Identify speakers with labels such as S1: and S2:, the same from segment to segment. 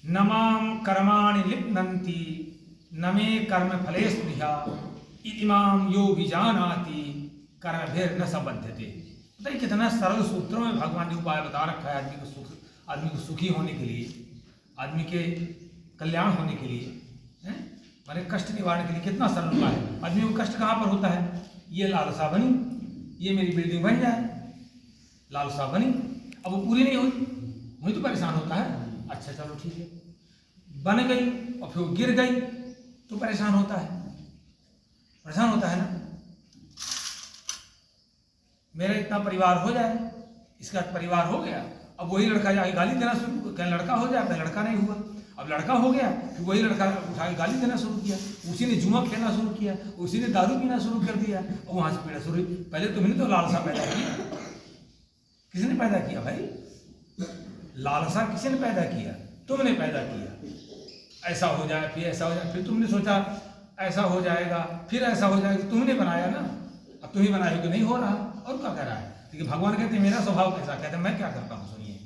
S1: न मां कर्माणि लिप्नन्ति न मे कर्म फले स्पृहा इति मां यो विजानाति कर्मभिर्न सबध्यते। बताइए कितना सरल सूत्रों में भगवान ने उपाय बता रखा है आदमी को सुखी होने के लिए, आदमी के कल्याण होने के लिए, माने कष्ट निवारण के लिए। कितना सरल उपाय है। आदमी को कष्ट कहाँ पर होता है? ये लालसा बनी, ये मेरी बिल्डिंग बन जाए, लालसा बनी, अब वो पूरी नहीं हुई, वही तो परेशान होता है। अच्छा चलो ठीक है, बन गई और फिर वो गिर गई तो परेशान होता है, परेशान होता है ना। मेरा इतना परिवार हो जाए, इसका परिवार हो गया, अब वही लड़का जाके गाली देना शुरू, कहीं लड़का हो जाए, पहले लड़का नहीं हुआ, अब लड़का हो गया, फिर वही लड़का उठा के गाली देना शुरू किया, उसी ने जुआ खेलना शुरू किया, उसी ने दारू पीना शुरू कर दिया और वहां से पीना शुरू। पहले तुमने तो लालसा पैदा की, किसने पैदा किया भाई? लालसा किसी ने पैदा किया? तुमने पैदा किया। ऐसा हो जाए, फिर ऐसा हो जाए, फिर तुमने सोचा ऐसा हो जाएगा, फिर ऐसा हो जाएगा, तुमने बनाया ना, अब तुम ही बनाए हो कि नहीं हो रहा, और क्या कर रहा है? लेकिन भगवान कहते हैं मेरा स्वभाव कैसा, कहते हैं मैं क्या करता हूँ, सुनिए।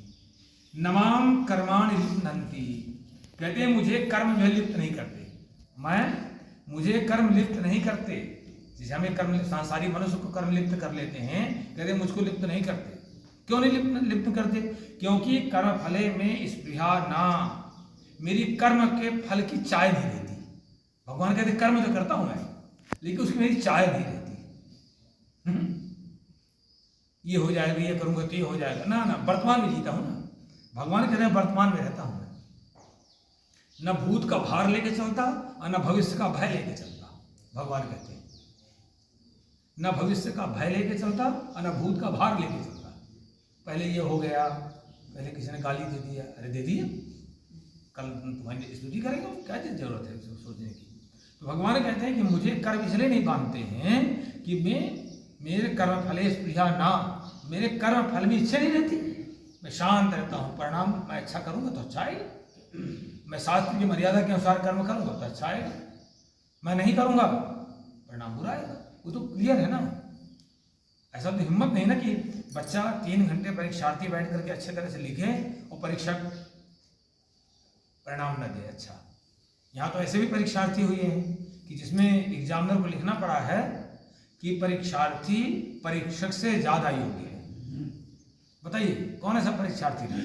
S1: नमाम कर्माणि लिप्नन्ति, कहते हैं मुझे कर्म जो लिप्त नहीं करते, मुझे कर्म लिप्त नहीं करते। जैसे हमें कर्म, सांसारिक मनुष्य को कर्म लिप्त कर लेते हैं, कहते हैं मुझको लिप्त नहीं करते। क्यों नहीं लिप्त करते? क्योंकि कर्म फले में स्पृहा ना, मेरी कर्म के फल की चाय नहीं रहती। भगवान कहते कर्म तो करता हूं मैं, लेकिन उसकी मेरी चाय नहीं रहती। ये हो जाएगा, ये करूंगा तो ये हो जाएगा, ना ना, वर्तमान में जीता हूं ना। भगवान कहते हैं वर्तमान में रहता हूं मैं, न भूत का भार लेके चलता और न भविष्य का भय लेके चलता। भगवान कहते हैं न भविष्य का भय लेके चलता और न भूत का भार लेके चलता। पहले ये हो गया, पहले किसी ने गाली दे दिया, अरे दे दिया, कल तुम्हारी स्तुति करेगा, क्या जरूरत है सोचने की। तो भगवान कहते हैं कि मुझे कर्म इसलिए नहीं बांधते हैं कि मेरे कर्म फले स्पृहा ना, मेरे कर्म फल में इच्छा नहीं रहती, मैं शांत रहता हूँ। परिणाम मैं अच्छा करूँगा तो अच्छा आएगा, मैं शास्त्र की मर्यादा के अनुसार कर्म करूँगा तो अच्छा आएगा, मैं नहीं करूँगा परिणाम बुरा आएगा। वो तो क्लियर है ना। ऐसा तो हिम्मत नहीं ना कि बच्चा 3 घंटे परीक्षार्थी बैठ करके अच्छे तरह से लिखे और परीक्षक परिणाम न दे अच्छा। यहाँ तो ऐसे भी परीक्षार्थी हुए हैं कि जिसमें एग्जामिनर को लिखना पड़ा है कि परीक्षार्थी परीक्षक से ज्यादा योग्य है। बताइए कौन ऐसा परीक्षार्थी है?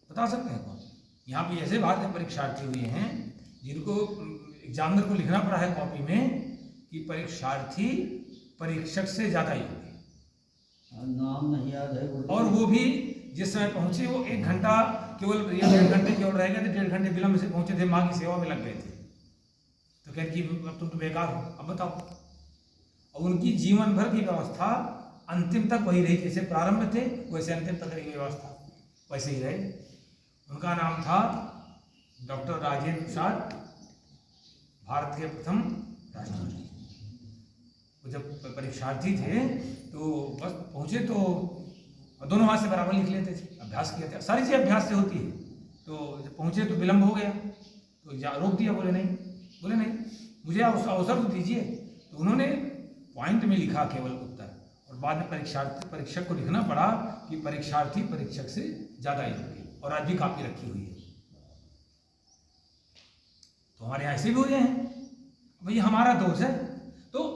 S1: बता सकते हैं कौन? यहाँ पे ऐसे भारतीय परीक्षार्थी हुए हैं जिनको एग्जामिनर को लिखना पड़ा है कॉपी में कि परीक्षार्थी परीक्षक से ज्यादा योग्य,
S2: नाम नहीं याद है,
S1: और वो भी जिस समय पहुंचे वो 1 घंटा केवल या 1.5 घंटे केवल रह गए थे, 1.5 घंटे विलंब से पहुंचे थे, माँ की सेवा में लग गए थे। तो कहते कि अब तुम तो बेकार हो, अब बताओ। और उनकी जीवन भर की व्यवस्था अंतिम तक वही रही, जैसे प्रारंभ थे वैसे अंतिम तक रही व्यवस्था, वैसे ही रहे। उनका नाम था डॉक्टर राजेंद्र प्रसाद, भारत के प्रथम राष्ट्रपति। वो जब परीक्षार्थी थे तो बस पहुंचे तो दोनों हाथ से बराबर लिख लेते थे, अभ्यास किया था, सारी चीज़ अभ्यास से होती है। तो जब पहुंचे तो विलंब हो गया तो रोक दिया, बोले नहीं मुझे अवसर तो दीजिए। तो उन्होंने पॉइंट में लिखा केवल उत्तर, और बाद में परीक्षक को लिखना पड़ा कि परीक्षार्थी परीक्षक से ज़्यादा योग्य, और आज भी कापी रखी हुई है। तो हमारे यहाँ ऐसे भी हुए हैं, भाई हमारा दोष है। तो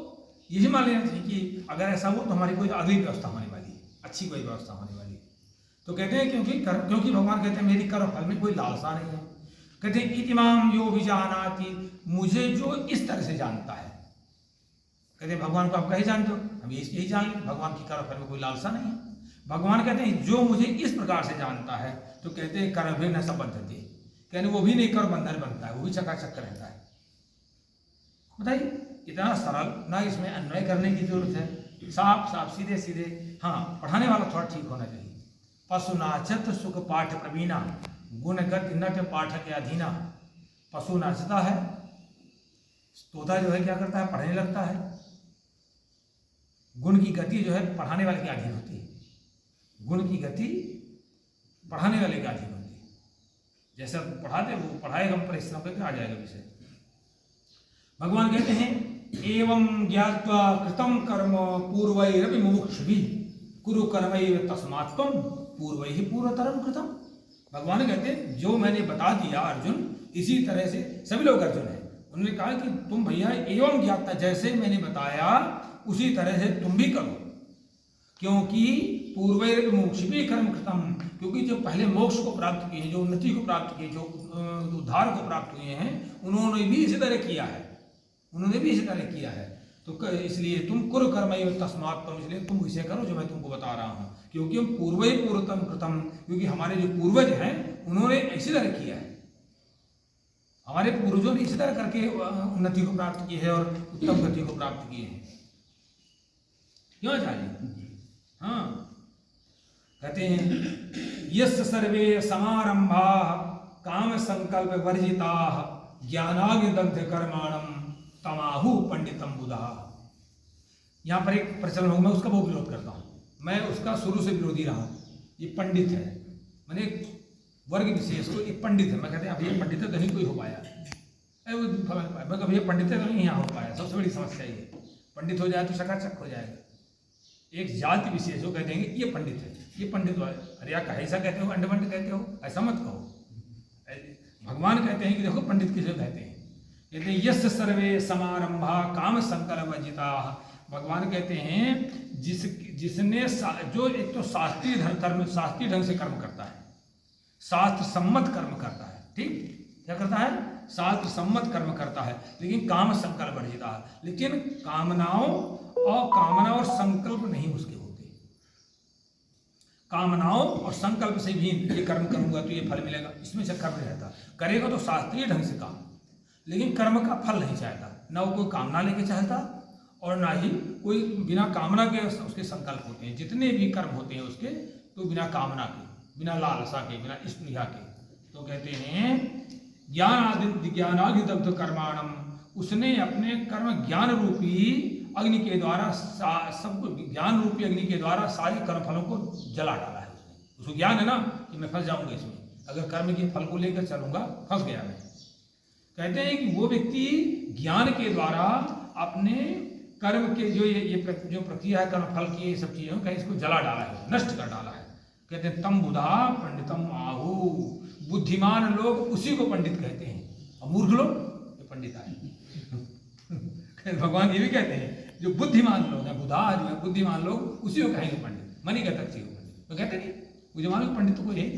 S1: यही मान लेना चाहिए कि अगर ऐसा हो तो हमारी कोई अगली व्यवस्था होने वाली है, अच्छी कोई व्यवस्था होने वाली है। तो कहते हैं क्योंकि भगवान कहते हैं मेरी कर्म फल में कोई लालसा नहीं है। कहते हैं इतिमाम यो विजानाति, मुझे जो इस तरह से जानता है। कहते हैं भगवान को आप कहीं जानते हो, हम यही जान लें, भगवान की कर्म फल में कोई लालसा नहीं है। भगवान कहते हैं जो मुझे इस प्रकार से जानता है, तो कहते हैं कर्म भी न सबद्धते, कहते वो भी नहीं कर बंधन बनता है, वो भी चकाचक रहता है। बताइए इतना सरल, ना इसमें अन्वय करने की जरूरत है, साफ सीधे सीधे। हाँ, पढ़ाने वाला थोड़ा ठीक होना चाहिए। पशु नाचत सुख पाठ प्रवीणा, गुणगत नट पाठक अधीना। पशु नाचता है, तोता जो है क्या करता है, पढ़ने लगता है। गुण की गति जो है पढ़ाने वाले के अधीन होती है, गुण की गति पढ़ाने वाले के अधीन होती है। जैसा पढ़ा दे वो पढ़ाएगा, परिश्रम करके आ जाएगा विषय। भगवान कहते हैं एवं ज्ञात्वा कृतं कर्म पूर्वैरपि मुमुक्षुभिः कुरु कर्मैव तस्मात् त्वं पूर्वैः पूर्वतरं कृतम्। भगवान कहते हैं जो मैंने बता दिया अर्जुन, इसी तरह से सभी लोग अर्जुन हैं, उन्होंने कहा कि तुम भैया एवं ज्ञाता, जैसे मैंने बताया उसी तरह से तुम भी करो, क्योंकि पूर्व मोक्ष भी कर्म कृतम, क्योंकि जो पहले मोक्ष को प्राप्त किए, जो उन्नति को प्राप्त किए, जो उद्धार को प्राप्त हुए हैं, उन्होंने भी इसी तरह किया है, उन्होंने भी इसी तरह किया है। तो इसलिए तुम कुरु कर्म तस्मात् तुम, इसलिए तुम इसे करो जो मैं तुमको बता रहा हूँ, क्योंकि हम पूर्व ही पूर्वतम कृतम, क्योंकि हमारे जो पूर्वज हैं उन्होंने इसी तरह किया है, हमारे पूर्वजों ने इसी तरह करके उन्नति को प्राप्त की है और उत्तम गति को प्राप्त किए हैं। क्यों चाहिए? हाँ, कहते हैं यस्य सर्वे समारंभा काम संकल्प वर्जिता ज्ञानाग्निदग्ध कर्माणम तमाहु पंडितम बुधा। यहाँ पर एक प्रचलन होगा, मैं उसका बहुत विरोध करता हूँ, मैं उसका शुरू से विरोधी रहा हूँ। ये पंडित है, मैंने वर्ग विशेष को, ये पंडित है, मैं कहते हैं अब ये पंडित है तो नहीं कोई हो पाया, मैं कभी ये पंडित है तो नहीं यहाँ हो पाया। सबसे बड़ी समस्या ये, पंडित हो जाए तो चकाचक हो जाएगा। एक जाति विशेष हो कहते हैं ये पंडित है, ये पंडित है, अरे यार ऐसा कहते हो, अंडमंड कहते हो, ऐसा मत कहो। भगवान कहते हैं कि देखो पंडित किसे कहते हैं, कहते हैं यस्य सर्वे समारंभा काम संकल्प वर्जिता। भगवान कहते हैं जिसने जो एक तो शास्त्रीय ढंग से कर्म करता है, शास्त्र सम्मत कर्म करता है, ठीक, क्या करता है? शास्त्र सम्मत कर्म करता है, लेकिन काम संकल्प वर्जिता है, लेकिन कामना और संकल्प नहीं उसके होते। कामनाओं और संकल्प से भी ये कर्म करूंगा तो ये फल मिलेगा, इसमें से कर्म रहता, करेगा तो शास्त्रीय ढंग से काम, लेकिन कर्म का फल नहीं चाहता, ना वो कोई कामना लेके चाहता और ना ही कोई बिना कामना के उसके संकल्प होते हैं। जितने भी कर्म होते हैं उसके, तो बिना कामना के, बिना लालसा के, बिना स्पृहा के। तो कहते हैं ज्ञानाग्निदग्ध कर्माणम, उसने अपने कर्म ज्ञान रूपी अग्नि के द्वारा, सब ज्ञान रूपी अग्नि के द्वारा सारे कर्म फलों को जला डाला है। उसको ज्ञान है ना कि मैं फंस जाऊंगा इसमें, अगर कर्म के फल को लेकर चलूंगा फंस गया मैं। कहते हैं कि वो व्यक्ति ज्ञान के द्वारा अपने कर्म के जो प्रक्रिया है, कर्म फल की, ये सब चीजों का इसको जला डाला है, नष्ट कर डाला है। कहते हैं तम बुधा पंडितम आहु, बुद्धिमान लोग उसी को पंडित कहते हैं, और मूर्ख लोग ये पंडित आए। भगवान ये भी कहते हैं जो बुद्धिमान लोग हैं, बुधा जो है बुद्धिमान लोग, उसी को कहेंगे पंडित, मनी कहता किसी को पंडित, तो कहते नहीं बुद्धिमान पंडित को यही